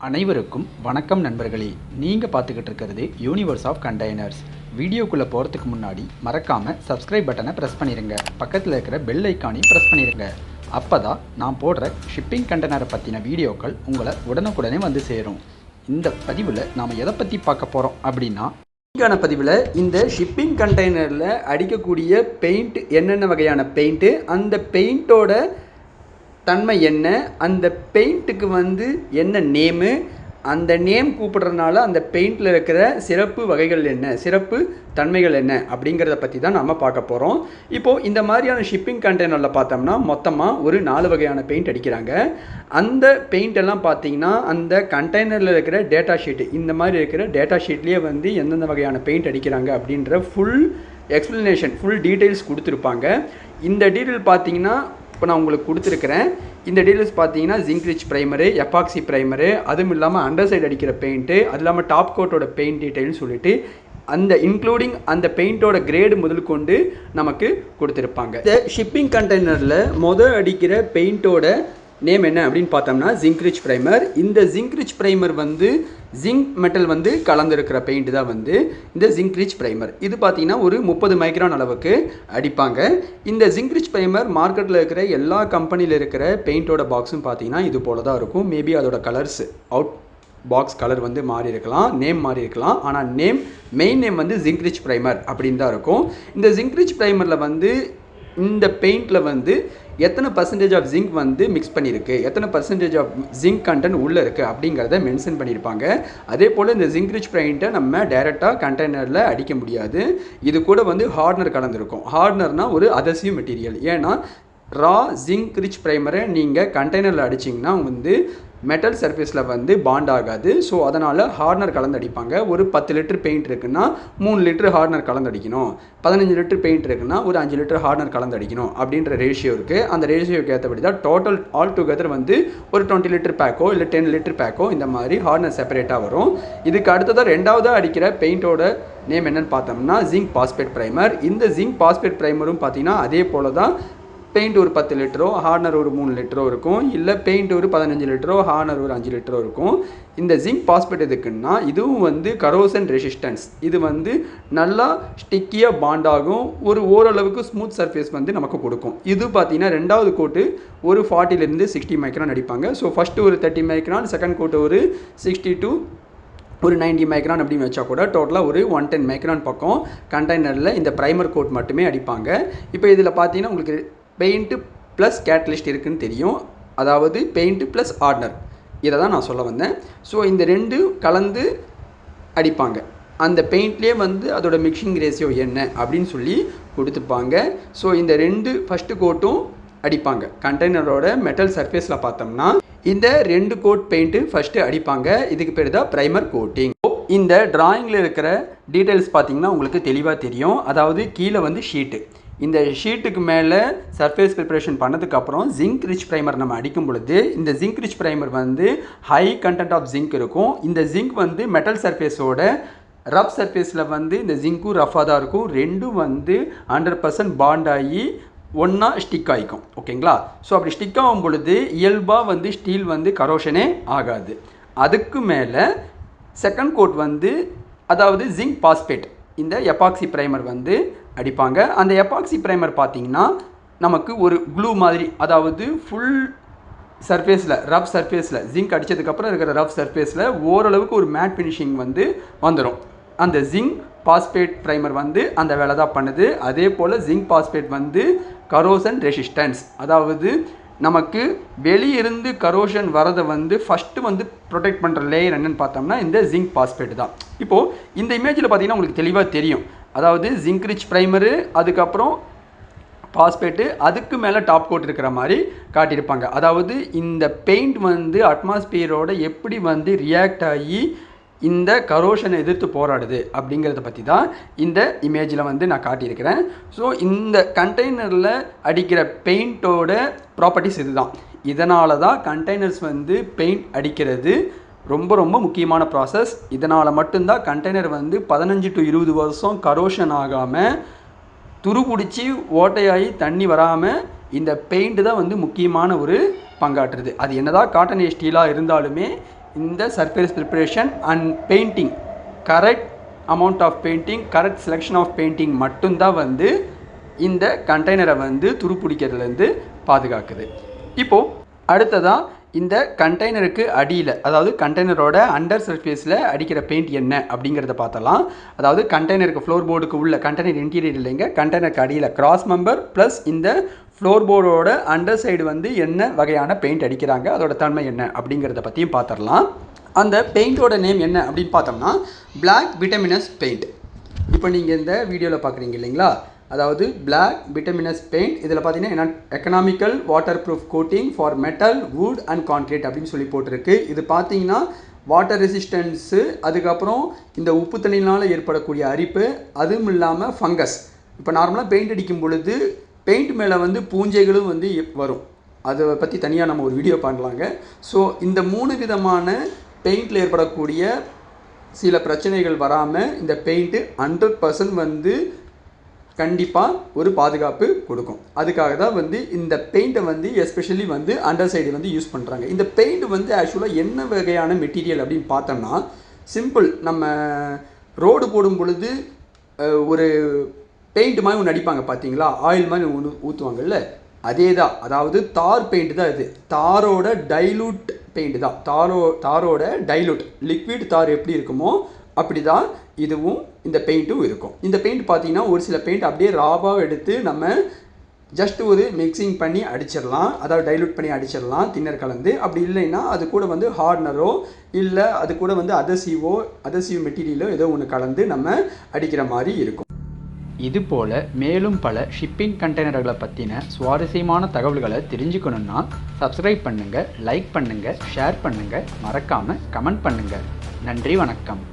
அனைவருக்கும் வணக்கம் நண்பர்களே. நீங்கள் பார்த்துக்கிட்டு இருக்கிறது யூனிவர்ஸ் ஆஃப் கண்டெய்னர்ஸ். வீடியோக்குள்ளே போகிறதுக்கு முன்னாடி மறக்காமல் சப்ஸ்கிரைப் பட்டனை ப்ரெஸ் பண்ணிடுங்க. பக்கத்தில் இருக்கிற பெல் ஐக்கானையும் ப்ரெஸ் பண்ணிடுங்க. அப்போ தான் நான் போடுற ஷிப்பிங் கண்டெய்னரை பற்றின வீடியோக்கள் உங்களை உடனுக்குடனே வந்து சேரும். இந்த பதிவில் நாம் எதை பற்றி பார்க்க போகிறோம் அப்படின்னா, இன்னைக்கான பதிவில் இந்த ஷிப்பிங் கண்டெய்னரில் அடிக்கக்கூடிய பெயிண்ட், என்னென்ன வகையான பெயிண்ட்டு, அந்த பெயிண்ட்டோட தன்மை என்ன, அந்த பெயிண்ட்டுக்கு என்ன நேமு, அந்த நேம் கூப்பிடுறதுனால அந்த பெயிண்டில் இருக்கிற சிறப்பு வகைகள் என்ன, சிறப்பு தன்மைகள் என்ன அப்படிங்கிறத பற்றி தான் நம்ம பார்க்க போகிறோம். இப்போது இந்த மாதிரியான ஷிப்பிங் கண்டெய்னரில் பார்த்தோம்னா மொத்தமாக ஒரு 4 வகையான பெயிண்ட் அடிக்கிறாங்க. அந்த பெயிண்ட் எல்லாம் பார்த்தீங்கன்னா அந்த கண்டெய்னரில் இருக்கிற டேட்டா ஷீட்டு, இந்த மாதிரி இருக்கிற டேட்டா ஷீட்லேயே எந்தெந்த வகையான பெயிண்ட் அடிக்கிறாங்க அப்படின்ற ஃபுல் எக்ஸ்ப்ளனேஷன், ஃபுல் டீட்டெயில்ஸ் கொடுத்துருப்பாங்க. இந்த டீட்டெயில் பார்த்தீங்கன்னா இப்போ நான் உங்களுக்கு கொடுத்துருக்கிறேன். இந்த டீட்டெயில்ஸ் பார்த்தீங்கன்னா zinc rich primer, epoxy primer, அதுவும் இல்லாமல் அண்டர் சைடு அடிக்கிற பெயிண்ட்டு, அது இல்லாமல் டாப் கோட்டோட பெயிண்ட் டீட்டெயில்னு சொல்லிட்டு அந்த இன்க்ளூடிங் அந்த பெயிண்ட்டோட கிரேடு முதல் கொண்டு நமக்கு கொடுத்துருப்பாங்க. இந்த ஷிப்பிங் கண்டெய்னரில் அடிக்கிற பெயிண்ட்டோட நேம் என்ன அப்படின்னு பார்த்தோம்னா ஜிங்க் ரிச் ப்ரைமர். இந்த zinc rich primer zinc metal கலந்துருக்கிற பெயிண்ட் தான் இந்த ஜிங்க் ரிச் ப்ரைமர். இது பார்த்தீங்கன்னா ஒரு 30 மைக்ரான் அளவுக்கு அடிப்பாங்க. இந்த ஜிங்க் ரிச் ப்ரைமர் மார்க்கெட்டில் இருக்கிற எல்லா கம்பெனியில் இருக்கிற பெயிண்டோட பாக்ஸும் பார்த்தீங்கன்னா இது போல தான் இருக்கும். மேபி அதோட கலர்ஸ், அவுட் பாக்ஸ் கலர் மாறி இருக்கலாம், நேம் மாறி இருக்கலாம். ஆனால் main name zinc rich primer அப்படின்னு தான் இருக்கும். இந்த ஜிங்க் ரிச் ப்ரைமரில் இந்த பெயிண்டில் எத்தனை பர்சன்டேஜ் ஆஃப் ஜிங்க் மிக்ஸ் பண்ணியிருக்கு, எத்தனை பர்சன்டேஜ் ஆஃப் ஜிங்க் கண்டென்ட் உள்ளே இருக்குது அப்படிங்கிறத மென்ஷன் பண்ணியிருப்பாங்க. அதே போல் இந்த ஜிங்க் ரிச் பெயிண்ட்டை நம்ம டைரெக்டாக கண்டெய்னரில் அடிக்க முடியாது. இது கூட ஹார்ட்னர் கலந்துருக்கும். ஹார்ட்னர்னால் ஒரு அதசிவ் மெட்டீரியல். ஏன்னா ரா ஜிங்க் ரிச் ப்ரைமரை நீங்கள் கண்டெய்னரில் அடிச்சிங்கன்னா மெட்டல் சர்ஃபேஸில் பாண்ட் ஆகாது. ஸோ அதனால் ஹார்ட்னர் கலந்து அடிப்பாங்க. ஒரு 10 லிட்டர் பெயிண்ட் இருக்குன்னா 3 லிட்டர் ஹார்ட்னர் கலந்து அடிக்கணும், 15 லிட்டர் பெயிண்ட் இருக்குன்னா ஒரு 5 லிட்டர் ஹார்ட்னர் கலந்து அடிக்கணும் அப்படின்ற ரேஷியோ இருக்குது. அந்த ரேஷியோக்கு ஏற்றபடி தான் டோட்டல் ஆல் டுகெதர் ஒரு 20 லிட்டர் பேக்கோ இல்லை 10 லிட்டர் பேக்கோ இந்த மாதிரி ஹார்ட்னர் செப்பரேட்டாக வரும். இதுக்கு அடுத்ததாக ரெண்டாவதாக அடிக்கிற பெயிண்டோட நேம் என்னன்னு பார்த்தோம்னா ஜிங்க் பாஸ்பேட் ப்ரைமர். இந்த ஜிங்க் பாஸ்பேட் ப்ரைமரும் பார்த்தீங்கன்னா அதே போல் தான் பெயிண்ட் ஒரு 10 லிட்டரோ ஹார்னர் ஒரு 3 லிட்டரோ இருக்கும், இல்லை பெயிண்ட் ஒரு 15 லிட்டரோ ஹார்னர் ஒரு 5 லிட்டரோ இருக்கும். இந்த ஜிங்க் பாஸ்பேட் எதுக்குன்னா இதுவும் கரோசன் ரெசிஸ்டன்ஸ். இது நல்லா ஸ்டிக்கியாக பாண்ட் ஆகும், ஒரு ஓரளவுக்கு ஸ்மூத் சர்ஃபேஸ் நமக்கு கொடுக்கும். இது பார்த்தீங்கன்னா ரெண்டாவது கோட்டு ஒரு 40லேருந்து 60 மைக்ரான் அடிப்பாங்க. ஸோ ஃபஸ்ட்டு ஒரு 30 மைக்ரான், செகண்ட் கோட்டு ஒரு 60 to ஒரு 90 மைக்ரான் அப்படின்னு வச்சா கூட டோட்டலாக ஒரு 110 மைக்ரான் பக்கம் கண்டெய்னரில் இந்த ப்ரைமர் கோட் மட்டுமே அடிப்பாங்க. இப்போ இதில் பார்த்தீங்கன்னா உங்களுக்கு பெயிண்ட்டு ப்ளஸ் கேட்டலிஸ்ட் இருக்குதுன்னு தெரியும். அதாவது பெயிண்ட்டு ப்ளஸ் ஹார்ட்னர், இதை தான் நான் சொல்ல வந்தேன். ஸோ இந்த ரெண்டு கலந்து அடிப்பாங்க. அந்த பெயிண்ட்லேயே அதோட மிக்சிங் ரேஷியோ என்ன அப்படின்னு சொல்லி கொடுத்துப்பாங்க. ஸோ இந்த ரெண்டு ஃபஸ்ட்டு கோட்டும் அடிப்பாங்க. கண்டெய்னரோட மெட்டல் சர்ஃபேஸில் பார்த்தோம்னா இந்த 2 கோட் பெயிண்ட்டு ஃபஸ்ட்டு அடிப்பாங்க. இதுக்கு பேர் தான் ப்ரைமர் கோட்டிங். இந்த டிராயிங்கில் இருக்கிற டீட்டெயில்ஸ் பார்த்தீங்கன்னா உங்களுக்கு தெளிவாக தெரியும். அதாவது கீழே ஷீட்டு, இந்த ஷீட்டுக்கு மேலே சர்ஃபேஸ் ப்ரிப்பரேஷன் பண்ணதுக்கப்புறம் ஜிங்க் ரிச் ப்ரைமர் நம்ம அடிக்கும் பொழுது இந்த zinc rich primer high content of zinc இருக்கும். இந்த ஜிங்க் மெட்டல் சர்ஃபேஸோட ரஃப் சர்ஃபேஸில் இந்த ஜிங்க்கும் ரஃபாக தான் இருக்கும். ரெண்டும் 100% பாண்ட் ஆகி ஒன்றா ஸ்டிக் ஆகிக்கும். ஓகேங்களா? ஸோ அப்படி ஸ்டிக் ஆகும் பொழுது இயல்பாக ஸ்டீல் கரோஷனே ஆகாது. அதுக்கு மேலே செகண்ட் கோட் அதாவது ஜிங்க் பாஸ்பேட், இந்த எபாக்சி ப்ரைமர் அடிப்பாங்க. அந்த எபாக்சி ப்ரைமர் பார்த்திங்கன்னா நமக்கு ஒரு க்ளூ மாதிரி, அதாவது ஃபுல் சர்ஃபேஸில், ரஃப் சர்ஃபேஸில் ஜிங்க் அடித்ததுக்கப்புறம் இருக்கிற ரஃப் சர்ஃபேஸில் ஓரளவுக்கு ஒரு மேட் ஃபினிஷிங் வந்துடும். அந்த ஜிங்க் பாஸ்பேட் ப்ரைமர் அந்த வேலை தான் பண்ணுது. அதே போல் ஜிங்க் பாஸ்பேட் கரோசன் ரெசிஸ்டன்ஸ், அதாவது நமக்கு வெளியிருந்து கரோஷன் வரதை ஃபஸ்ட்டு ப்ரொடெக்ட் பண்ணுற லேயர் என்னென்னு பார்த்தோம்னா இந்த ஜிங்க் பாஸ்பேட் தான். இப்போது இந்த இமேஜில் பார்த்தீங்கன்னா உங்களுக்கு தெளிவாக தெரியும். அதாவது ஜிங்க் ரிச் ப்ரைமரு, அதுக்கப்புறம் பாஸ்பேட்டு, அதுக்கு மேலே டாப் கோட் இருக்கிற மாதிரி காட்டியிருப்பாங்க. அதாவது இந்த பெயிண்ட் அட்மாஸ்பியரோட எப்படி ரியாக்ட் ஆகி இந்த கரோஷனை எதிர்த்து போராடுது அப்படிங்கிறத பற்றி தான் இந்த இமேஜில் நான் காட்டியிருக்கிறேன். ஸோ இந்த கண்டெய்னரில் அடிக்கிற பெயிண்ட்டோட ப்ராப்பர்ட்டிஸ் இதுதான். இதனால தான் கண்டெய்னர்ஸ் பெயிண்ட் அடிக்கிறது ரொம்ப ரொம்ப முக்கியமான ப்ராசஸ். இதனால் மட்டும்தான் கண்டெய்னர் 15 to 20 வருஷம் கரோஷன் ஆகாமல், துருபிடிச்சி ஓட்டையாகி தண்ணி வராமல் இந்த பெயிண்ட்டு தான் முக்கியமான ஒரு பங்காற்றுது. அது என்னதான் காட்டன் ஸ்டீலாக இருந்தாலுமே இந்த surface preparation and painting, correct amount of painting, correct selection of painting மட்டும்தான் வந்து இந்த கண்டெய்னரை வந்து துருப்பிடிக்கிறதுலேருந்து பாதுகாக்குது. இப்போது அடுத்ததாக இந்த கண்டெய்னருக்கு அடியில், அதாவது கண்டெய்னரோட அண்டர் சர்ஃபேஸில் அடிக்கிற பெயிண்ட் என்ன அப்படிங்கிறத பார்த்தலாம். அதாவது கண்டெய்னருக்கு ஃப்ளோர் போர்டுக்கு உள்ள, கண்டெய்னர் இன்டீரியர் இல்லைங்க, கண்டெய்னருக்கு அடியில் கிராஸ் மெம்பர் ப்ளஸ் இந்த ஃப்ளோர் போர்டோட அண்டர் சைடு வந்து என்ன வகையான பெயிண்ட் அடிக்கிறாங்க, அதோட தன்மை என்ன அப்படிங்கிறத பற்றியும் பார்த்துடலாம். அந்த பெயிண்டோட நேம் என்ன அப்படின்னு பார்த்தோம்னா பிளாக் பிட்டமினஸ் பெயிண்ட். இப்போ நீங்கள் இந்த வீடியோவில் பார்க்குறீங்க இல்லைங்களா, அதாவது பிளாக் பிட்டமினஸ் பெயிண்ட். இதில் பார்த்தீங்கன்னா economical water proof coating for metal, would and concrete அப்படின்னு சொல்லி போட்டிருக்கு. இது பார்த்தீங்கன்னா வாட்டர் ரெசிஸ்டன்ஸு, அதுக்கப்புறம் இந்த உப்பு தண்ணினால் ஏற்படக்கூடிய அரிப்பு, அதுவும் இல்லாமல் ஃபங்கஸ். இப்போ நார்மலாக பெயிண்ட் அடிக்கும் பொழுது பெயிண்ட் மேலே வந்து பூஞ்சைகளும் வந்து வரும், அதை பற்றி தனியாக நம்ம ஒரு வீடியோ பண்ணலாங்க. ஸோ இந்த 3 விதமான பெயிண்டில் ஏற்படக்கூடிய சில பிரச்சனைகள் வராமல் இந்த பெயிண்ட்டு 100% வந்து கண்டிப்பாக ஒரு பாதுகாப்பு கொடுக்கும். அதுக்காக தான் வந்து இந்த பெயிண்ட்டை வந்து எஸ்பெஷலி வந்து அண்டர் சைடு வந்து யூஸ் பண்ணுறாங்க. இந்த பெயிண்ட் வந்து ஆக்சுவலாக என்ன வகையான மெட்டீரியல் அப்படின்னு பார்த்தோம்னா சிம்பிள், நம்ம ரோடு போடும் பொழுது ஒரு பெயிண்ட் மாதிரி ஒன்று அடிப்பாங்க பார்த்தீங்களா, ஆயில் மாதிரி ஒன்று ஊற்றுவாங்கல்ல, அதே தான். அதாவது தார் பெயிண்ட் தான் இது. தாரோட டைலூட் பெயிண்ட் தான். தாரோட டைலூட் லிக்விட் தார் எப்படி இருக்குமோ அப்படி தான் இதுவும் இந்த பெயிண்ட்டும் இருக்கும். இந்த பெயிண்ட் பார்த்தீங்கன்னா ஒரு சில பெயிண்ட் அப்படியே ராவாக எடுத்து நம்ம ஜஸ்ட் ஒரு மிக்சிங் பண்ணி அடிச்சிடலாம், அதாவது டைலூட் பண்ணி அடிச்சிடலாம் தின்னர் கலந்து. அப்படி இல்லைன்னா அது கூட வந்து ஹார்ட்னரோ இல்லை அது கூட வந்து அதசிவ் மெட்டீரியலோ ஏதோ ஒன்று கலந்து நம்ம அடிக்கிற மாதிரி இருக்கும். இதுபோல் மேலும் பல ஷிப்பிங் கண்டெய்னர்களை பற்றின சுவாரஸ்யமான தகவல்களை தெரிஞ்சுக்கணுன்னா சப்ஸ்கிரைப் பண்ணுங்கள், லைக் பண்ணுங்கள், ஷேர் பண்ணுங்கள், மறக்காமல் கமெண்ட் பண்ணுங்கள். நன்றி, வணக்கம்.